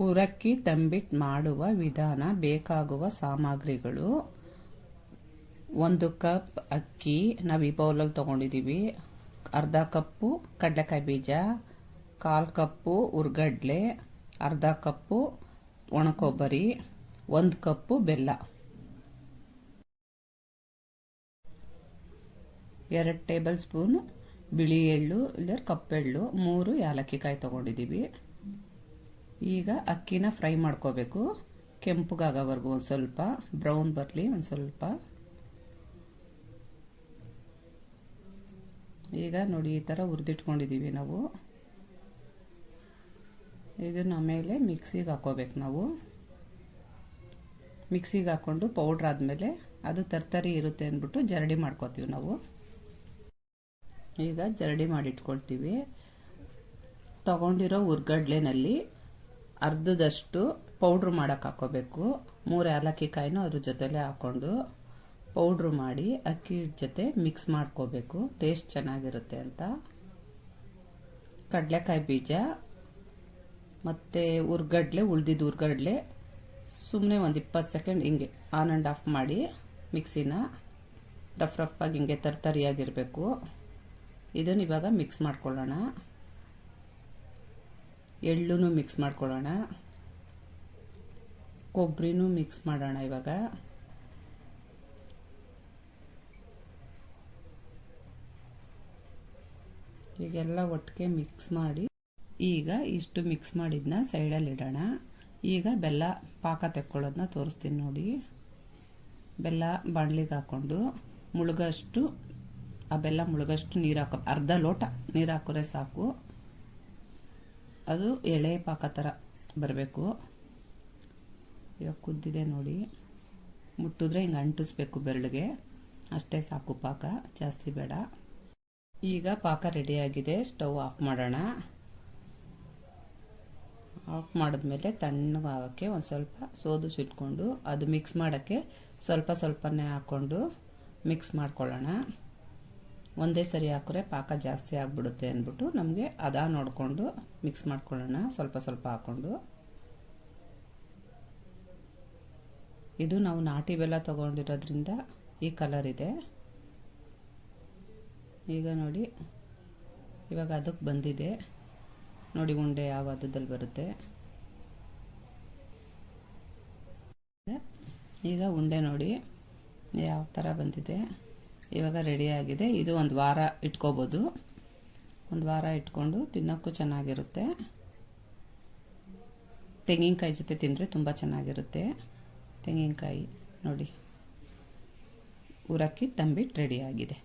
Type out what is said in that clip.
ಉರಕ್ಕಿ ತಂಬಿಟ್ಟು ಮಾಡುವ ವಿಧಾನ. ಬೇಕಾಗುವ ಸಾಮಗ್ರಿಗಳು: 1 ಕಪ್ ಅಕ್ಕಿ ನಾವು ಈ ಬೌಲಲ್ಲಿ ತೊಗೊಂಡಿದ್ದೀವಿ, ಅರ್ಧ ಕಪ್ಪು ಕಡಲೆಕಾಯಿ ಬೀಜ, 1/4 ಕಪ್ಪು ಹುರ್ಗಡ್ಲೆ, ಅರ್ಧ ಕಪ್ಪು ಒಣಕೊಬ್ಬರಿ, 1 ಕಪ್ಪು ಬೆಲ್ಲ, 2 ಟೇಬಲ್ ಸ್ಪೂನ್ ಬಿಳಿ ಎಳ್ಳು ಇಲ್ಲ ಕಪ್ಪೆಳ್ಳು, 3 ಏಲಕ್ಕಿ ಕಾಯಿ ತೊಗೊಂಡಿದ್ದೀವಿ. ಈಗ ಅಕ್ಕಿನ ಫ್ರೈ ಮಾಡ್ಕೋಬೇಕು, ಕೆಂಪಗಾಗೋವರೆಗೂ. ಒಂದು ಸ್ವಲ್ಪ ಬ್ರೌನ್ ಬರಲಿ. ಒಂದು ಸ್ವಲ್ಪ ಈಗ ನೋಡಿ ಈ ಥರ ಹುರಿದಿಟ್ಕೊಂಡಿದ್ದೀವಿ ನಾವು. ಇದನ್ನ ಆಮೇಲೆ ಮಿಕ್ಸಿಗೆ ಹಾಕೋಬೇಕು ನಾವು. ಮಿಕ್ಸಿಗೆ ಹಾಕ್ಕೊಂಡು ಪೌಡ್ರ್ ಆದಮೇಲೆ ಅದು ತರ್ತರಿ ಇರುತ್ತೆ ಅಂದ್ಬಿಟ್ಟು ಜರಡಿ ಮಾಡ್ಕೋತೀವಿ ನಾವು. ಈಗ ಜರಡಿ ಮಾಡಿಟ್ಕೊಳ್ತೀವಿ. ತಗೊಂಡಿರೋ ಹುರ್ಗಡ್ಲೆನಲ್ಲಿ ಅರ್ಧದಷ್ಟು ಪೌಡ್ರ್ ಮಾಡೋಕೆ ಹಾಕೋಬೇಕು. 3 ಏಲಕ್ಕಿ ಕಾಯಿನೂ ಅದ್ರ ಜೊತೆಲೇ ಹಾಕ್ಕೊಂಡು ಪೌಡ್ರು ಮಾಡಿ ಅಕ್ಕಿ ಜೊತೆ ಮಿಕ್ಸ್ ಮಾಡ್ಕೋಬೇಕು, ಟೇಸ್ಟ್ ಚೆನ್ನಾಗಿರುತ್ತೆ ಅಂತ. ಕಡಲೆಕಾಯಿ ಬೀಜ ಮತ್ತು ಹುರ್ಗಡ್ಲೆ, ಉಳ್ದಿದ್ದು ಹುರ್ಗಡ್ಲೆ ಸುಮ್ಮನೆ ಒಂದು 20 ಸೆಕೆಂಡ್ ಹಿಂಗೆ ಆನ್ ಆ್ಯಂಡ್ ಆಫ್ ಮಾಡಿ ಮಿಕ್ಸಿನ ರಫ್ ಆಗಿ ಹಿಂಗೆ ತರ್ತರಿಯಾಗಿರಬೇಕು. ಇದನ್ನು ಇವಾಗ ಮಿಕ್ಸ್ ಮಾಡ್ಕೊಳ್ಳೋಣ. ಎಳ್ಳು ಮಿಕ್ಸ್ ಮಾಡ್ಕೊಳ್ಳೋಣ, ಕೊಬ್ಬರಿನೂ ಮಿಕ್ಸ್ ಮಾಡೋಣ. ಇವಾಗ ಈಗೆಲ್ಲ ಒಟ್ಟಿಗೆ ಮಿಕ್ಸ್ ಮಾಡಿ, ಈಗ ಇಷ್ಟು ಮಿಕ್ಸ್ ಮಾಡಿದ್ನ ಸೈಡಲ್ಲಿ ಇಡೋಣ. ಈಗ ಬೆಲ್ಲ ಪಾಕ ತೆಕ್ಕೊಳ್ಳೋದನ್ನ ತೋರಿಸ್ತೀನಿ ನೋಡಿ. ಬೆಲ್ಲ ಬಾಣಲಿಗೆ ಹಾಕ್ಕೊಂಡು ಮುಳುಗಷ್ಟು, ಆ ಬೆಲ್ಲ ಮುಳುಗಷ್ಟು ನೀರು ಹಾಕೋ, ಅರ್ಧ ಲೋಟ ನೀರು ಹಾಕಿದ್ರೆ ಸಾಕು. ಅದು ಎಳೆ ಪಾಕ ಥರ ಬರಬೇಕು. ಇವಾಗ ಕುದ್ದಿದೆ ನೋಡಿ, ಮುಟ್ಟಿದ್ರೆ ಹಿಂಗೆ ಅಂಟಿಸ್ಬೇಕು ಬೆರಳಿಗೆ, ಅಷ್ಟೇ ಸಾಕು ಪಾಕ, ಜಾಸ್ತಿ ಬೇಡ. ಈಗ ಪಾಕ ರೆಡಿಯಾಗಿದೆ, ಸ್ಟವ್ ಆಫ್ ಮಾಡೋಣ. ಆಫ್ ಮಾಡಿದ್ಮೇಲೆ ತಣ್ಣಗಾಗೋಕ್ಕೆ ಒಂದು ಸ್ವಲ್ಪ ಸೋದು ಸುಟ್ಕೊಂಡು ಅದು ಮಿಕ್ಸ್ ಮಾಡೋಕ್ಕೆ ಸ್ವಲ್ಪನೇ ಹಾಕ್ಕೊಂಡು ಮಿಕ್ಸ್ ಮಾಡ್ಕೊಳ್ಳೋಣ. ಒಂದೇ ಸರಿ ಹಾಕಿದ್ರೆ ಪಾಕ ಜಾಸ್ತಿ ಆಗಿಬಿಡುತ್ತೆ ಅಂದ್ಬಿಟ್ಟು ನಮಗೆ ಅದ ನೋಡಿಕೊಂಡು ಮಿಕ್ಸ್ ಮಾಡ್ಕೊಳ್ಳೋಣ, ಸ್ವಲ್ಪ ಹಾಕ್ಕೊಂಡು. ಇದು ನಾವು ನಾಟಿ ಬೆಲ್ಲ ತೊಗೊಂಡಿರೋದ್ರಿಂದ ಈ ಕಲರ್ ಇದೆ. ಈಗ ನೋಡಿ ಇವಾಗ ಅದಕ್ಕೆ ಬಂದಿದೆ ನೋಡಿ, ಉಂಡೆ ಯಾವ ಹದದಲ್ಲಿ ಬರುತ್ತೆ. ಈಗ ಉಂಡೆ ನೋಡಿ ಯಾವ ಥರ ಬಂದಿದೆ. ಇವಾಗ ರೆಡಿಯಾಗಿದೆ. ಇದು ಒಂದು ವಾರ ಇಟ್ಕೋಬೋದು. ಒಂದು ವಾರ ಇಟ್ಕೊಂಡು ತಿನ್ನೋಕ್ಕೂ ಚೆನ್ನಾಗಿರುತ್ತೆ. ತೆಂಗಿನಕಾಯಿ ಜೊತೆ ತಿಂದರೆ ತುಂಬ ಚೆನ್ನಾಗಿರುತ್ತೆ. ತೆಂಗಿನಕಾಯಿ ನೋಡಿ, ಉರಕ್ಕಿ ತಂಬಿಟ್ಟು ರೆಡಿಯಾಗಿದೆ.